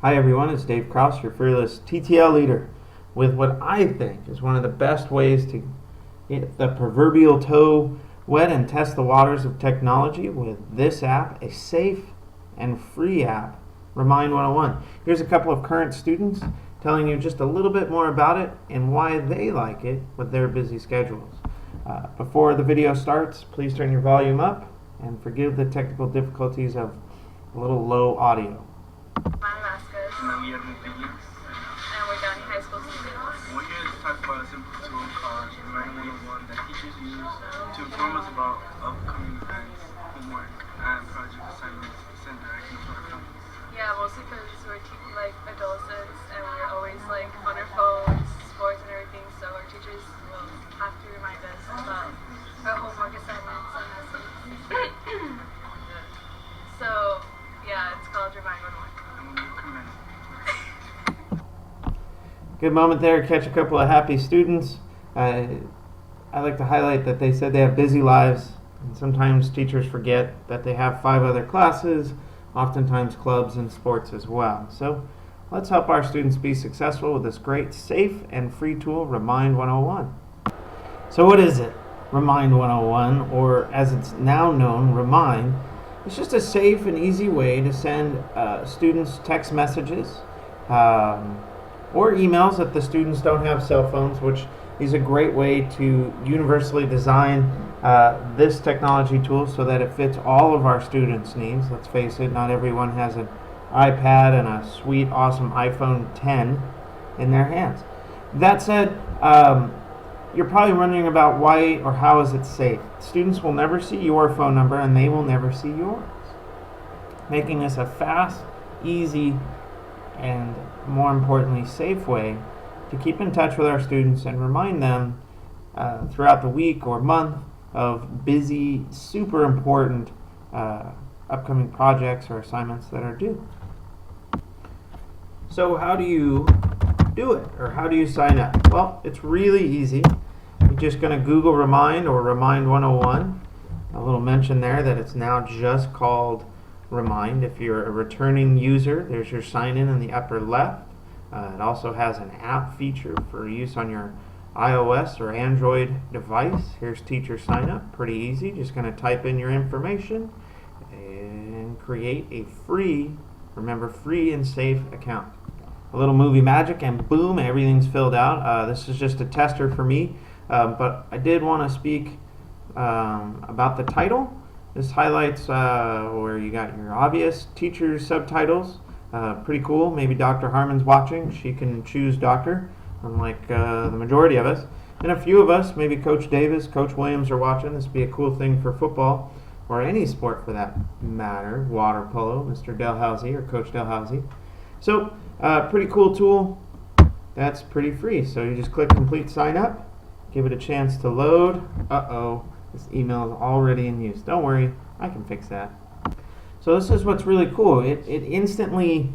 Hi everyone, it's Dave Kraus, your fearless TTL leader, with what I think is one of the best ways to get the proverbial toe wet and test the waters of technology with this app, a safe and free app, Remind101. Here's a couple of current students telling you just a little bit more about it and why they like it with their busy schedules. Before the video starts, please turn your volume up and forgive the technical difficulties of a little low audio. And we're down in high school students. We're here to talk about a simple tool called Remind101 that teachers use to inform us about upcoming events, homework, and project assignments sent directly to our company. Yeah, mostly because we're like adolescents and we're always like on our phones, sports and everything, so our teachers will have to remind us about our homework assignments and lessons. So, yeah, it's called Remind101. Good moment there, catch a couple of happy students. I like to highlight that they said they have busy lives, and sometimes teachers forget that they have 5 other classes, oftentimes clubs and sports as well. So let's help our students be successful with this great, safe, and free tool, Remind101. So what is it? Remind101, or as it's now known, Remind. It's just a safe and easy way to send students text messages, or emails if the students don't have cell phones, which is a great way to universally design this technology tool so that it fits all of our students' needs. Let's face it, not everyone has an iPad and a sweet, awesome iPhone 10 in their hands. That said, you're probably wondering about why or how is it safe. Students will never see your phone number and they will never see yours, making this a fast, easy, and more importantly, safe way to keep in touch with our students and remind them throughout the week or month of busy, super important upcoming projects or assignments that are due. So how do you do it, or how do you sign up? Well, it's really easy. You're just going to Google Remind or Remind101. A little mention there that it's now just called Remind. If you're a returning user, there's your sign in the upper left. It also has an app feature for use on your iOS or Android device. Here's teacher sign up. Pretty easy. Just going to type in your information and create a free, remember, free and safe account. A little movie magic and boom, everything's filled out. This is just a tester for me, but I did want to speak about the title. This highlights where you got your obvious teacher's subtitles. Pretty cool. Maybe Dr. Harmon's watching. She can choose doctor, unlike the majority of us. And a few of us, maybe Coach Davis, Coach Williams are watching. This would be a cool thing for football, or any sport for that matter. Water polo, Mr. Delhousey or Coach Delhousey. So, pretty cool tool. That's pretty free. So you just click complete sign up, give it a chance to load. Uh-oh. This email is already in use. Don't worry, I can fix that. So this is what's really cool. It instantly,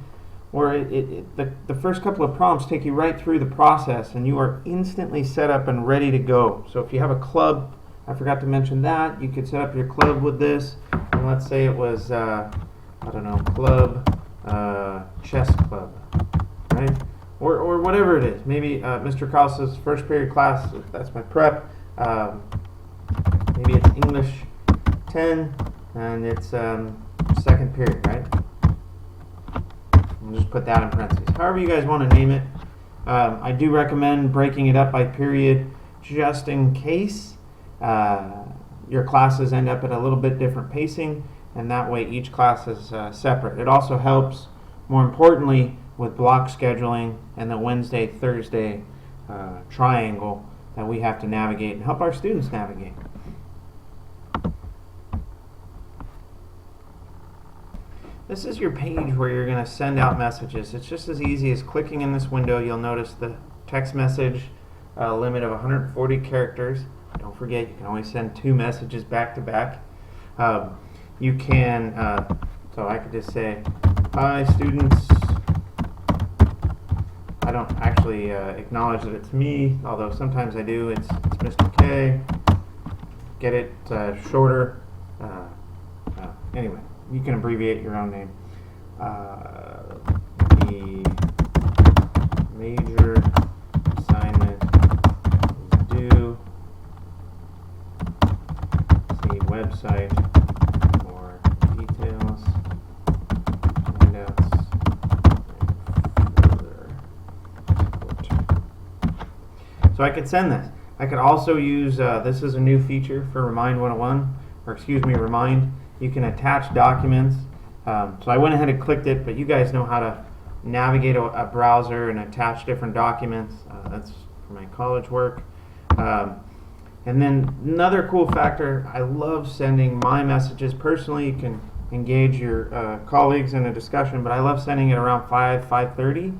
or the first couple of prompts take you right through the process, and you are instantly set up and ready to go. So if you have a club, I forgot to mention that, you could set up your club with this. And let's say it was, I don't know, club, chess club, right? Or whatever it is. Maybe Mr. Kraus's first period class, that's my prep. Maybe it's English 10 and it's second period, right? We'll just put that in parentheses. However you guys want to name it. I do recommend breaking it up by period just in case your classes end up at a little bit different pacing, and that way each class is separate. It also helps, more importantly, with block scheduling and the Wednesday, Thursday triangle that we have to navigate and help our students navigate. This is your page where you're going to send out messages. It's just as easy as clicking in this window. You'll notice the text message limit of 140 characters. Don't forget, you can always send 2 messages back to back. You can, so I could just say, hi students. I don't actually acknowledge that it's me, although sometimes I do. It's Mr.K. Get it shorter. Anyway. You can abbreviate your own name. The So I could send this. I could also use, this is a new feature for Remind101, or excuse me, Remind. You can attach documents. So I went ahead and clicked it, but you guys know how to navigate a browser and attach different documents. That's for my college work. And then another cool factor, I love sending my messages. Personally, you can engage your colleagues in a discussion, but I love sending it around 5:30.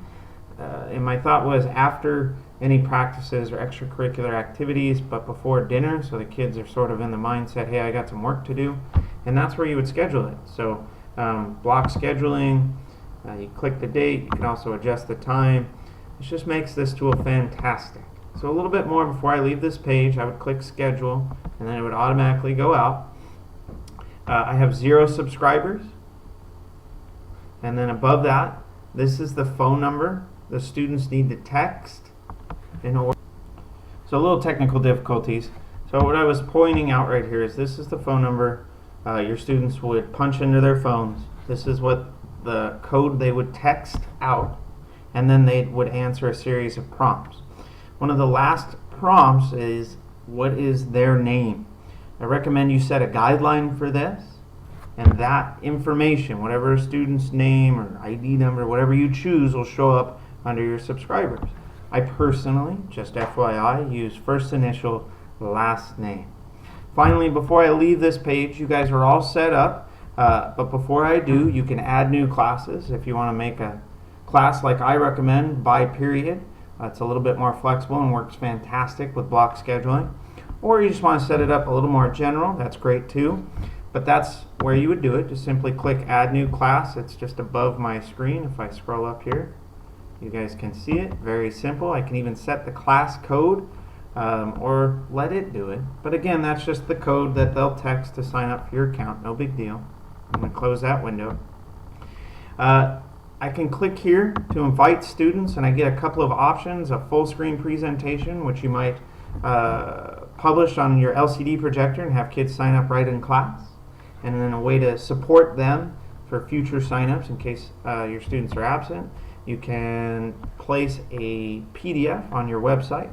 And my thought was after any practices or extracurricular activities, but before dinner, so the kids are sort of in the mindset, hey, I got some work to do. And that's where you would schedule it. So block scheduling, you click the date, you can also adjust the time. It just makes this tool fantastic. So a little bit more before I leave this page, I would click schedule, and then it would automatically go out. I have 0 subscribers, and then above that, this is the phone number the students need to text in order. So a little technical difficulties. So what I was pointing out right here is this is the phone number your students would punch into their phones. This is what the code they would text out, and then they would answer a series of prompts. One of the last prompts is, what is their name? I recommend you set a guideline for this, and that information, whatever a student's name or ID number, whatever you choose, will show up under your subscribers. I personally, just FYI, use first initial, last name. Finally, before I leave this page, you guys are all set up, but before I do, you can add new classes if you want to make a class like I recommend by period. It's a little bit more flexible and works fantastic with block scheduling. Or you just want to set it up a little more general, that's great too. But that's where you would do it. Just simply click add new class. It's just above my screen. If I scroll up here, you guys can see it. Very simple. I can even set the class code or let it do it. But again, that's just the code that they'll text to sign up for your account. No big deal. I'm going to close that window. I can click here to invite students, and I get a couple of options: a full screen presentation, which you might publish on your LCD projector and have kids sign up right in class, and then a way to support them for future signups in case your students are absent. You can place a PDF on your website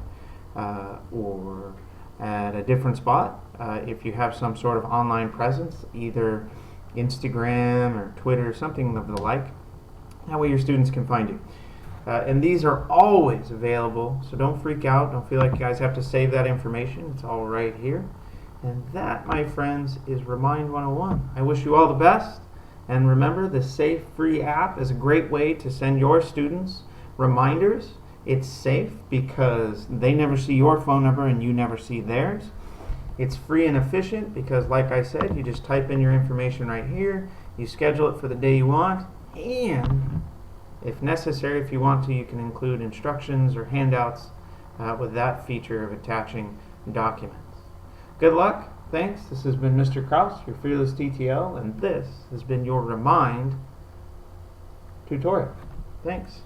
or at a different spot if you have some sort of online presence, either Instagram or Twitter, something of the like. That way your students can find you. And these are always available, so don't freak out. Don't feel like you guys have to save that information. It's all right here. And that, my friends, is Remind101. I wish you all the best. And remember, the Safe Free app is a great way to send your students reminders. It's safe because they never see your phone number and you never see theirs. It's free and efficient because, like I said, you just type in your information right here. You schedule it for the day you want. And if necessary, if you want to, you can include instructions or handouts with that feature of attaching documents. Good luck. Thanks. This has been Mr. Kraus, your Fearless TTL, and this has been your Remind tutorial. Thanks.